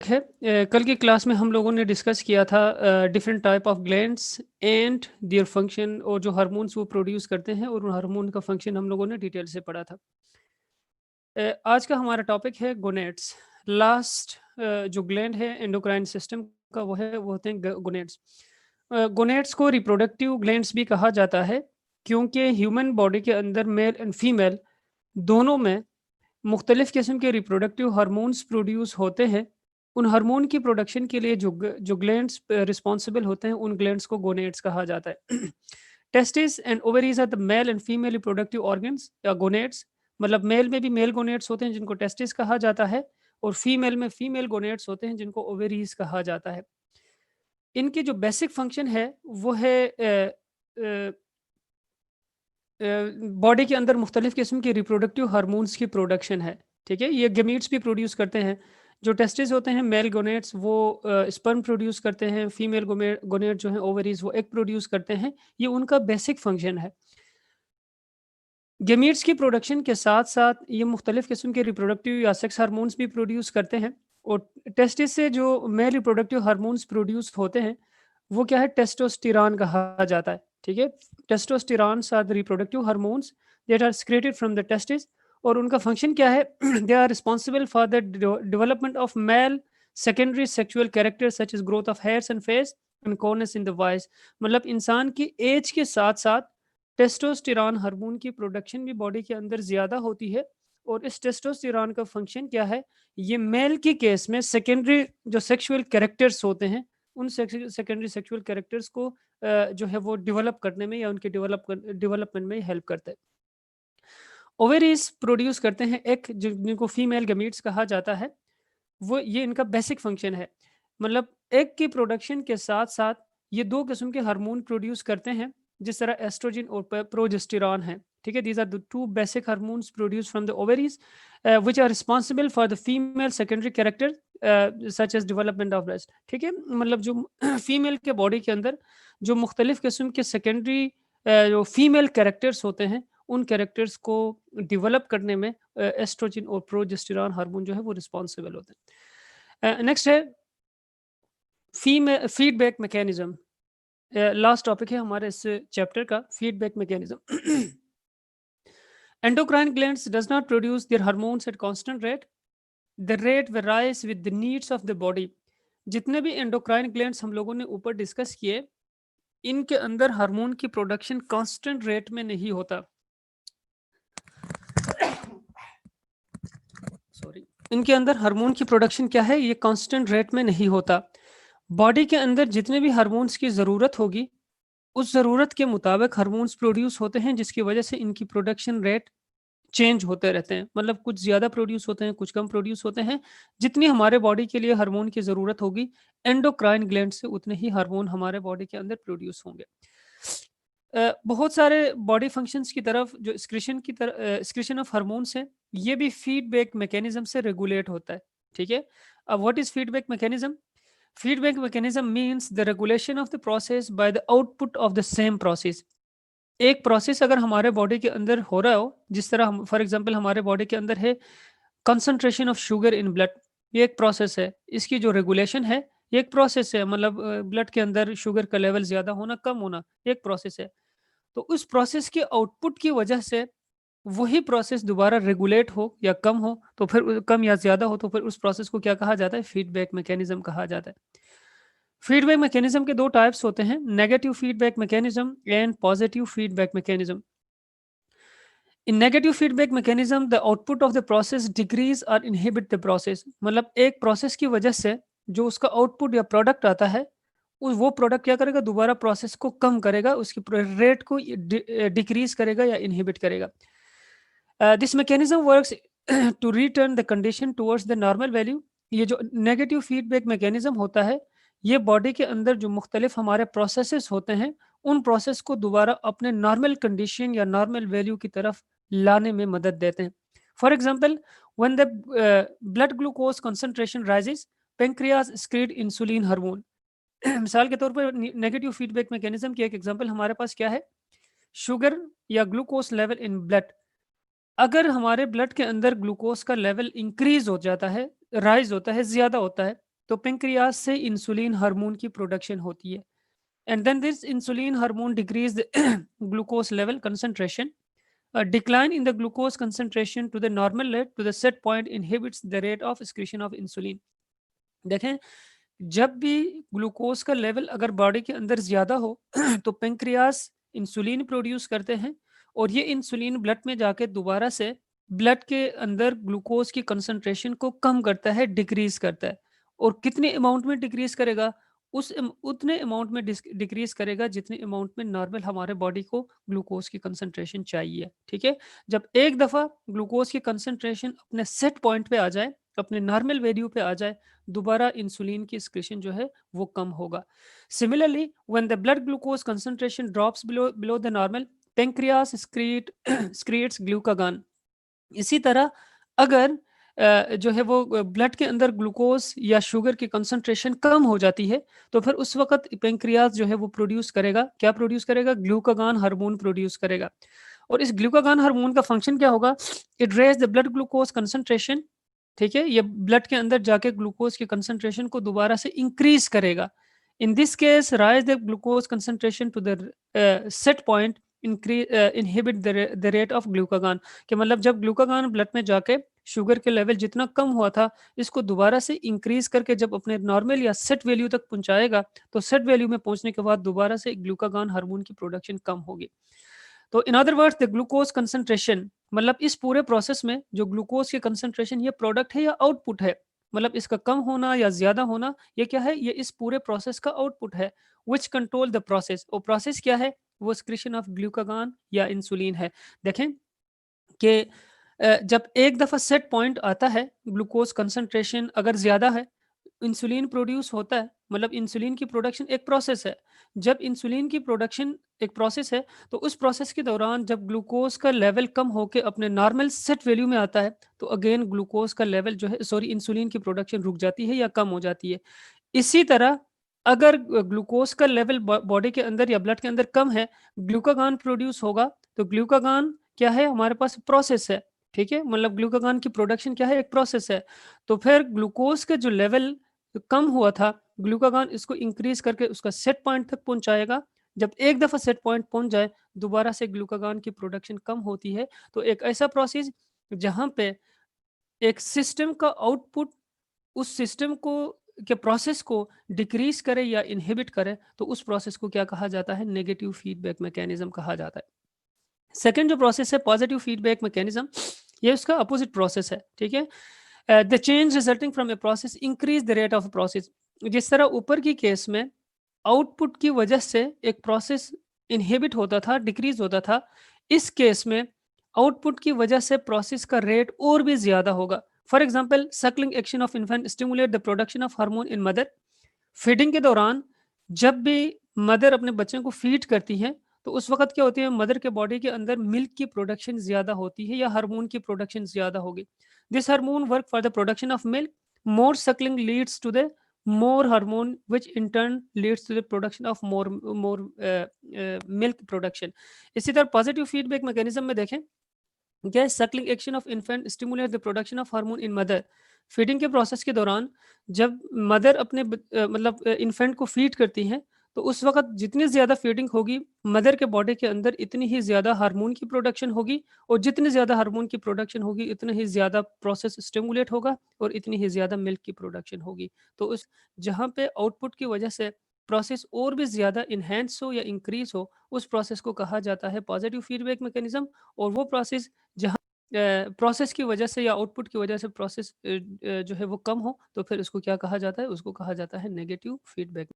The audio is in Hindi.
है। कल की क्लास में हम लोगों ने डिस्कस किया था different type of glands and their function, और जो हार्मोन्स वो प्रोड्यूस करते हैं और उन हार्मोन का फंक्शन हम लोगों ने डिटेल से पढ़ा था। आज का हमारा टॉपिक है गोनेड्स। लास्ट जो ग्लैंड है एंडोक्राइन सिस्टम का वो होते हैं गोनेड्स। गोनेड्स को रिप्रोडक्टिव ग्लैंड्स भी कहा जाता है, क्योंकि ह्यूमन बॉडी के अंदर मेल एंड फीमेल दोनों में मुख्तलिफ किस्म के रिप्रोडक्टिव हार्मोन्स प्रोड्यूस होते हैं। उन हार्मोन की प्रोडक्शन के लिए जो ग्लैंड्स रिस्पॉन्सिबल होते हैं, उन ग्लैंड्स को गोनेड्स कहा जाता है। Testis and ovaries are the male and female reproductive organs या गोनेड्स। मतलब मेल में भी मेल गोनेड्स होते हैं जिनको टेस्टिस कहा जाता है, और फीमेल में फीमेल गोनेड्स होते हैं जिनको ओवरीज कहा जाता है। इनकी जो बेसिक फंक्शन है वो है बॉडी के अंदर मुख्तलिफ किस्म के रिप्रोडक्टिव हार्मोन्स की प्रोडक्शन है। ठीक है, ये गेमीट्स भी प्रोड्यूस करते हैं। जो टेस्टिस होते हैं मेल गोनेट्स वो स्पर्म प्रोड्यूस करते हैं, फीमेल गोनेट जो है ओवरीज वो एग प्रोड्यूस करते हैं। ये उनका बेसिक फंक्शन है। गेमीट्स की प्रोडक्शन के साथ साथ ये मुख्तलिफ किस्म के रिप्रोडक्टिव या सेक्स हार्मोन्स भी प्रोड्यूस करते हैं। और टेस्टिस से जो मेल रिप्रोडक्टिव हार्मोन्स प्रोड्यूस होते हैं वो क्या है, टेस्टोस्टेरॉन कहा जाता है। ठीक है, testosterone are the reproductive hormones that are secreted from the testis. और उनका फंक्शन क्या है, they are responsible for the development of male secondary sexual character such is growth of hairs and face and corns in the voice. मतलब इंसान की एज के साथ साथ टेस्टोस्टेरॉन हार्मोन की प्रोडक्शन भी बॉडी के अंदर ज़्यादा होती है। और इस टेस्टोस्टेरॉन का फंक्शन क्या है, ये मेल के केस में सेकेंडरी जो सेक्सुअल कैरेक्टर्स होते हैं, उन सेकेंडरी सेक्सुअल कैरेक्टर्स को जो है वो डेवलप करने में या उनके डेवलपमेंट में हेल्प करता है। ओवेरीज प्रोड्यूस करते हैं एक जिनको फीमेल गमीट्स कहा जाता है। वो ये इनका बेसिक फंक्शन है। मतलब एग की प्रोडक्शन के साथ साथ ये दो किस्म के हार्मोन प्रोड्यूस करते हैं, जिस तरह एस्ट्रोजन और प्रोजेस्टेरॉन है। ठीक है, these are the two basic hormones produce from the ovaries which are responsible for the female secondary character such as development of breast. ठीक है, मतलब जो फीमेल के बॉडी के अंदर जो मुख्तलिफ किस्म के सेकेंडरी जो फीमेल कैरेक्टर्स होते हैं, उन कैरेक्टर्स को डेवलप करने में एस्ट्रोजन और प्रोजेस्टेरॉन हार्मोन जो है वो रिस्पॉन्सिबल होते हैं। नेक्स्ट है फीडबैक मैकेनिज्म। लास्ट टॉपिक है हमारे इस चैप्टर का, feedback mechanism. endocrine glands does not produce their hormones at constant rate. The rate varies with the needs of the body. जितने भी एंडोक्राइन ग्लैंड्स हम लोगों ने ऊपर डिस्कस किए, इनके अंदर हार्मोन की प्रोडक्शन कांस्टेंट रेट में नहीं होता। सॉरी, इनके अंदर हार्मोन की प्रोडक्शन क्या है, ये कांस्टेंट रेट में नहीं होता। बॉडी के अंदर जितने भी हार्मोन्स की ज़रूरत होगी, उस ज़रूरत के मुताबिक हार्मोन्स प्रोड्यूस होते हैं, जिसकी वजह से इनकी प्रोडक्शन रेट चेंज होते रहते हैं। मतलब कुछ ज़्यादा प्रोड्यूस होते हैं, कुछ कम प्रोड्यूस होते हैं। जितनी हमारे बॉडी के लिए हार्मोन की ज़रूरत होगी, एंडोक्राइन ग्लैंड से उतने ही हार्मोन हमारे बॉडी के अंदर प्रोड्यूस होंगे। बहुत सारे बॉडी फंक्शंस की तरफ जो एक्सक्रीशन ऑफ हार्मोन्स है, ये भी फीडबैक मैकेनिज्म से रेगुलेट होता है। ठीक है, अब what is feedback mechanism? Feedback mechanism means the regulation of the process by the output of the same process. एक प्रोसेस अगर हमारे बॉडी के अंदर हो रहा हो, जिस तरह हम फॉर एग्जांपल हमारे बॉडी के अंदर है concentration of sugar in blood, ये एक प्रोसेस है। इसकी जो रेगुलेशन है, ये एक प्रोसेस है। मतलब ब्लड के अंदर शुगर का लेवल ज़्यादा होना, कम होना, एक प्रोसेस है। तो उस प्रोसेस के आउटपुट की वजह से वही प्रोसेस दोबारा रेगुलेट हो या कम हो, तो फिर कम या ज़्यादा हो, तो फिर उस प्रोसेस को क्या कहा जाता है, फीडबैक मैकेनिज्म कहा जाता है। फीडबैक मैकेनिज्म के दो टाइप्स होते हैं, negative feedback mechanism and positive feedback mechanism. In negative feedback mechanism the output of the process decrease और इनहिबिट द प्रोसेस। मतलब एक प्रोसेस की वजह से जो उसका आउटपुट या प्रोडक्ट आता है, वो प्रोडक्ट क्या करेगा, दोबारा प्रोसेस को कम करेगा, उसकी रेट को डिक्रीज करेगा या इनहिबिट करेगा। This mechanism works to return the condition towards the normal value. ये जो नेगेटिव फीडबैक मैकेनिज्म होता है, ये बॉडी के अंदर जो मुख्तलिफ हमारे प्रोसेसेस होते हैं, उन प्रोसेस को दोबारा अपने नॉर्मल कंडीशन या नॉर्मल वैल्यू की तरफ लाने में मदद देते हैं। For example, when the blood glucose concentration rises, pancreas secrete insulin hormone. मिसाल के तौर पर नेगेटिव फीडबैक मैकेनिज्म की एक एग्जांपल हमारे पास क्या है, शुगर या ग्लूकोज लेवल इन ब्लड। अगर हमारे ब्लड के अंदर ग्लूकोज का लेवल इंक्रीज हो जाता है, राइज होता है, ज्यादा होता है, तो पेंक्रियाज से इंसुलिन हार्मोन की प्रोडक्शन होती है, and then this insulin hormone decrease the glucose level concentration. A decline in the glucose concentration to the normal rate to the set point inhibits the rate of excretion of insulin. देखें, जब भी ग्लूकोज का लेवल अगर बॉडी के अंदर ज्यादा हो तो पेंक्रियास इंसुलिन प्रोड्यूस करते हैं, और ये इंसुलिन ब्लड में जाके दोबारा से ब्लड के अंदर ग्लूकोज की कंसंट्रेशन को कम करता है, डिक्रीज करता है. और कितने अमाउंट में डिक्रीज करेगा? उतने अमाउंट में डिक्रीज करेगा जितने अमाउंट में नॉर्मल हमारे बॉडी को ग्लूकोज की कंसंट्रेशन चाहिए. ठीक है, जब एक दफा ग्लूकोज की कंसंट्रेशन अपने सेट पॉइंट पे आ जाए, अपने नॉर्मल वैल्यू पे आ जाए, दोबारा इंसुलिन की एक्सक्रीशन जो है वो कम होगा. Similarly when the blood glucose concentration drops below the normal, pancreas secretes glucagon. इसी तरह अगर जो है वो ब्लड के अंदर ग्लूकोज या शुगर की कंसंट्रेशन कम हो जाती है, तो फिर उस वक्त पेंक्रियास जो है वो प्रोड्यूस करेगा, क्या प्रोड्यूस करेगा? ग्लूकागॉन हार्मोन प्रोड्यूस करेगा. और इस ग्लूकागॉन हार्मोन का फंक्शन क्या होगा? It raise the blood glucose concentration. ठीक है, ये ब्लड के अंदर जाके ग्लूकोज की कंसंट्रेशन को दोबारा से इंक्रीज करेगा. In this case raise the glucose concentration to the set point inhibit the rate of glucagon. कि मतलब जब ग्लूकागॉन ब्लड में जाके शुगर के लेवल जितना कम हुआ था, इसको दोबारा से इंक्रीज करके जब अपने नॉर्मल या सेट वैल्यू तक पहुंचाएगा, तो सेट वैल्यू में पहुंचने के बाद दोबारा से ग्लूकागॉन हार्मोन की प्रोडक्शन कम होगी. तो in other words the glucose concentration, मतलब इस पूरे प्रोसेस में जो ग्लूकोज की कंसंट्रेशन, ये प्रोडक्ट है या आउटपुट है? मतलब इसका कम होना या ज्यादा होना, ये क्या है? ये इस पूरे प्रोसेस का आउटपुट है. विच कंट्रोल द प्रोसेस, और प्रोसेस क्या है? वो एक्सक्रीशन ऑफ ग्लूकागॉन या इंसुलिन है. देखें कि जब एक दफा सेट पॉइंट आता है, ग्लूकोज कंसंट्रेशन अगर ज्यादा है, इंसुलिन प्रोड्यूस होता है. मतलब इंसुलिन की प्रोडक्शन एक प्रोसेस है. जब इंसुलिन की प्रोडक्शन एक प्रोसेस है, तो उस प्रोसेस के दौरान जब ग्लूकोज का लेवल कम होकर अपने नॉर्मल सेट वैल्यू में आता है, तो अगेन ग्लूकोज का लेवल जो है, सॉरी, इंसुलिन की प्रोडक्शन रुक जाती है या कम हो जाती है. इसी तरह अगर ग्लूकोज का लेवल बॉडी के अंदर या ब्लड के अंदर कम है, ग्लूकागॉन प्रोड्यूस होगा. तो ग्लूकागॉन क्या है? हमारे पास प्रोसेस है. ठीक है, मतलब ग्लूकागॉन की प्रोडक्शन क्या है? एक प्रोसेस है. तो फिर ग्लूकोज का जो लेवल कम हुआ था, ग्लूकागॉन इसको इंक्रीज करके उसका सेट पॉइंट तक पहुंचाएगा. जब एक दफा सेट पॉइंट पहुंच जाए, दोबारा से ग्लूकागॉन की प्रोडक्शन कम होती है. तो एक ऐसा प्रोसेस जहां पे एक सिस्टम का आउटपुट उस सिस्टम को के प्रोसेस को डिक्रीज करे या इनहिबिट करे, तो उस प्रोसेस को क्या कहा जाता है? नेगेटिव फीडबैक मैकेनिज्म कहा जाता है. सेकंड जो प्रोसेस है पॉजिटिव फीडबैक मैकेनिज्म, ये उसका अपोजिट प्रोसेस है. ठीक है, the change resulting from a process increase the rate of process. जिस तरह ऊपर की केस में आउटपुट की वजह से एक प्रोसेस इनहिबिट होता था, डिक्रीज होता था, इस केस में आउटपुट की वजह से प्रोसेस का रेट और भी ज्यादा होगा. For example, Suckling action of infant stimulate the production of hormone in mother. Feeding के दौरान जब भी मदर अपने बच्चे को फीड करती है, तो उस वक्त क्या होती है? मदर के बॉडी के अंदर मिल्क की प्रोडक्शन ज्यादा होती है या हार्मोन की प्रोडक्शन ज्यादा होगी. This hormone work for the production of milk. More suckling leads to the more hormone which in turn leads to the production of milk production. इसी तरह पॉजिटिव फीडबैक मैकेनिज्म में देखें, क्या है? Suckling action of infant stimulate the production of hormone in mother. Feeding के प्रोसेस के दौरान जब मदर अपने मतलब इन्फेंट को फीड करती हैं, तो उस वक्त जितनी ज़्यादा फीडिंग होगी मदर के बॉडी के अंदर, इतनी ही ज़्यादा हार्मोन की प्रोडक्शन होगी. और जितनी ज़्यादा हार्मोन की प्रोडक्शन होगी, इतना ही ज़्यादा प्रोसेस स्टिमुलेट होगा और इतनी ही ज़्यादा मिल्क की प्रोडक्शन होगी. तो उस जहाँ पे आउटपुट की वजह से प्रोसेस और भी ज़्यादा इन्हेंस हो या इंक्रीज हो, उस प्रोसेस को कहा जाता है पॉजिटिव फीडबैक मैकेनिज्म. और वो प्रोसेस जहाँ प्रोसेस की वजह से या आउटपुट की वजह से प्रोसेस जो है वो कम हो, तो फिर उसको क्या कहा जाता है? उसको कहा जाता है नेगेटिव फीडबैक.